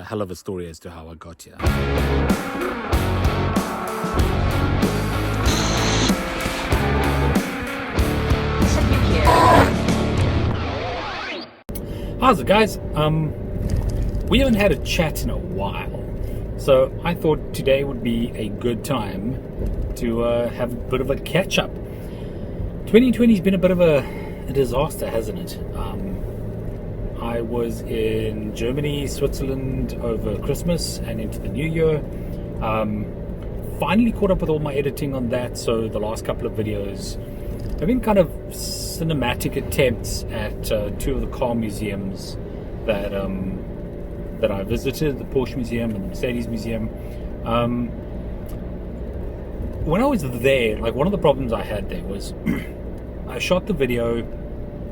hell of a story as to how I got here. How's it, guys? We haven't had a chat in a while, so I thought today would be a good time to have a bit of a catch-up. 2020 has been a bit of a disaster, hasn't it? I was in Germany, Switzerland over Christmas and into the new year. Finally caught up with all my editing on that, so the last couple of videos have been kind of cinematic attempts at two of the car museums that I visited, the Porsche Museum and the Mercedes Museum. When I was there, like, one of the problems I had there was I shot the video,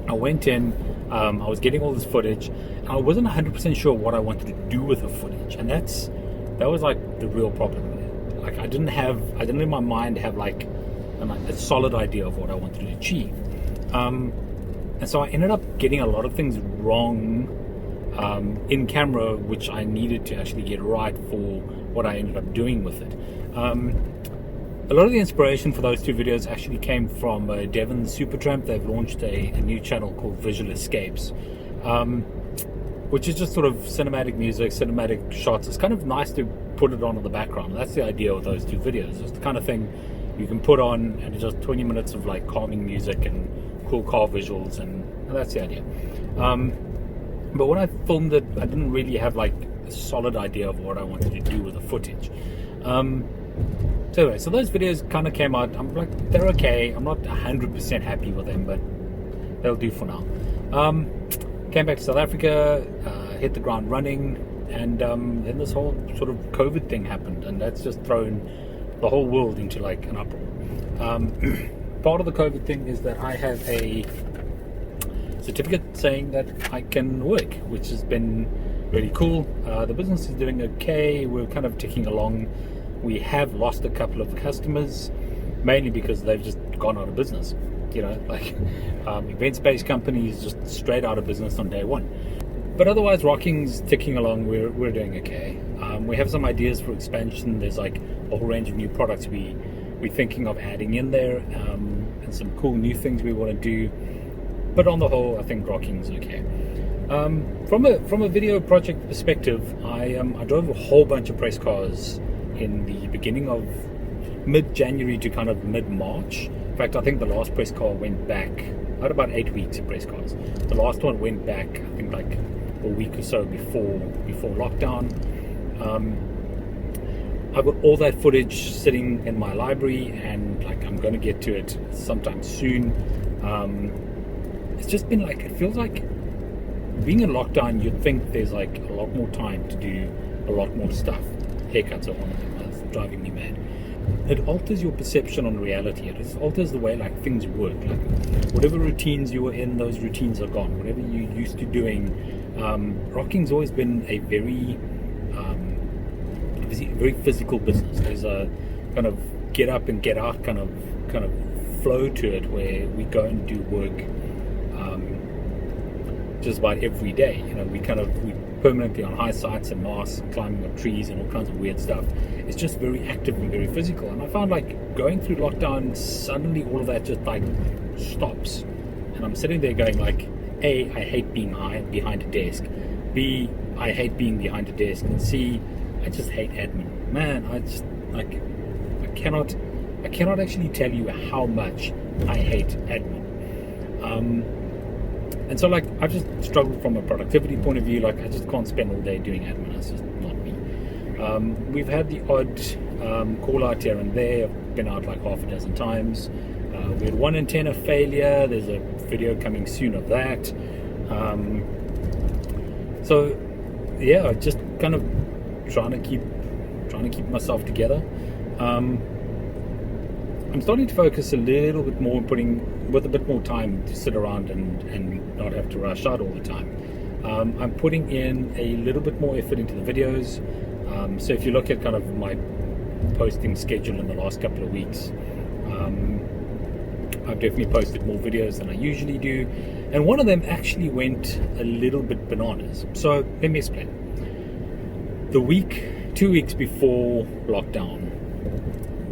I went in, I was getting all this footage, and I wasn't 100% sure what I wanted to do with the footage, and that was like the real problem with it. Like, I didn't in my mind have like a solid idea of what I wanted to achieve, and so I ended up getting a lot of things wrong in camera, which I needed to actually get right for what I ended up doing with it. A lot of the inspiration for those two videos actually came from Devon Supertramp. They've launched a new channel called Visual Escapes, which is just sort of cinematic music, cinematic shots. It's kind of nice to put it on in the background. That's the idea of those two videos. It's the kind of thing you can put on and it's just 20 minutes of like calming music and cool car visuals, and that's the idea. But when I filmed it, I didn't really have like a solid idea of what I wanted to do with the footage. So anyway, so those videos kind of came out. I'm like, they're okay. I'm not 100% happy with them, but they'll do for now. Came back to South Africa, hit the ground running, and then this whole sort of COVID thing happened, and that's just thrown the whole world into like an uproar. Part of the COVID thing is that I have a certificate saying that I can work, which has been really cool. The business is doing okay. We're kind of ticking along. We have lost a couple of customers, mainly because they've just gone out of business. You know, like events-based companies just straight out of business on day one. But otherwise, Rocking's ticking along. We're doing okay. We have some ideas for expansion. There's like a whole range of new products we're thinking of adding in there, and some cool new things we want to do. But on the whole, I think Rocking's okay. From a video project perspective, I drove a whole bunch of press cars in the beginning of mid-January to kind of mid-March. In fact, I think the last press car went back. I had about 8 weeks of press cars. The last one went back, I think, like a week or so before lockdown. I've got all that footage sitting in my library, and like I'm going to get to it sometime soon. It's just been like, it feels like being in lockdown, you'd think there's like a lot more time to do a lot more stuff. Haircuts are one of them. That's driving me mad. It alters your perception on reality. It alters the way like things work. Like whatever routines you were in, those routines are gone. Whatever you used to doing, Rocking's always been a very physical business. There's a kind of get up and get out kind of flow to it, where we go and do work just about every day. You know, we permanently on high sites and masts and climbing up trees and all kinds of weird stuff. It's just very active and very physical. And I found like going through lockdown, suddenly all of that just like stops. And I'm sitting there going like, A, I hate being behind a desk. B, I hate being behind a desk. And C, I just hate admin. Man, I just like, I cannot actually tell you how much I hate admin. And so like I've just struggled from a productivity point of view. Like I just can't spend all day doing admin. That's just not me. We've had the odd call out here and there. I've been out like half a dozen times. We had one antenna failure. There's a video coming soon of that. So yeah, just kind of trying to keep myself together. I'm starting to focus a little bit more, with a bit more time to sit around and not have to rush out all the time. I'm putting in a little bit more effort into the videos. So if you look at kind of my posting schedule in the last couple of weeks, I've definitely posted more videos than I usually do, and one of them actually went a little bit bananas. So let me explain. 2 weeks before lockdown,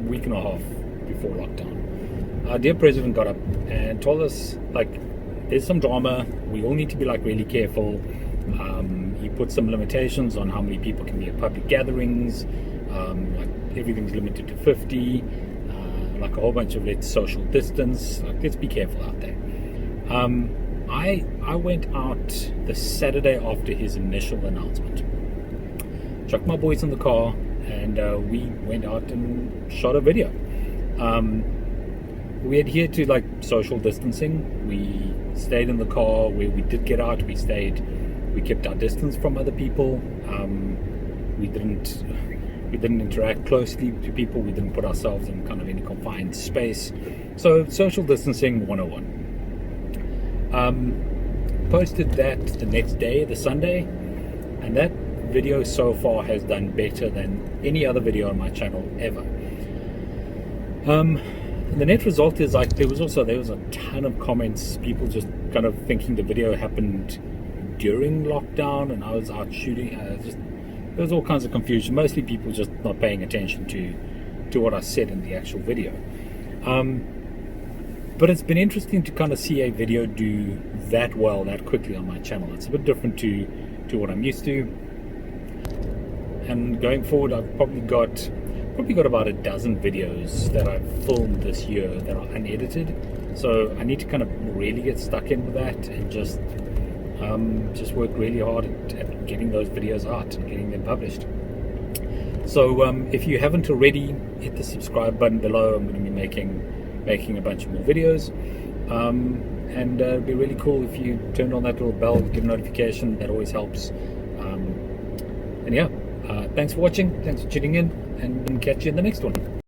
week and a half before lockdown, our dear president got up and told us, like, there's some drama, we all need to be, like, really careful. He put some limitations on how many people can be at public gatherings, like everything's limited to 50, like a whole bunch of let's social distance, like let's be careful out there. I went out the Saturday after his initial announcement, chucked my boys in the car, and we went out and shot a video. We adhered to, like, social distancing. We stayed in the car. Where we did get out, we kept our distance from other people. We didn't interact closely to people. We didn't put ourselves in kind of any confined space. So social distancing 101. Posted that the next day, the Sunday, and that video so far has done better than any other video on my channel ever. The net result is, like, there was a ton of comments, people just kind of thinking the video happened during lockdown and I was out shooting. There was all kinds of confusion, mostly people just not paying attention to what I said in the actual video. But it's been interesting to kind of see a video do that well, that quickly on my channel. It's a bit different to what I'm used to. And going forward, I've probably got about a dozen videos that I've filmed this year that are unedited. So I need to kind of really get stuck in with that and just work really hard at getting those videos out and getting them published. So if you haven't already, hit the subscribe button below. I'm going to be making a bunch more videos, and it'd be really cool if you turned on that little bell, give a notification. That always helps. And yeah, thanks for watching, thanks for tuning in, and catch you in the next one.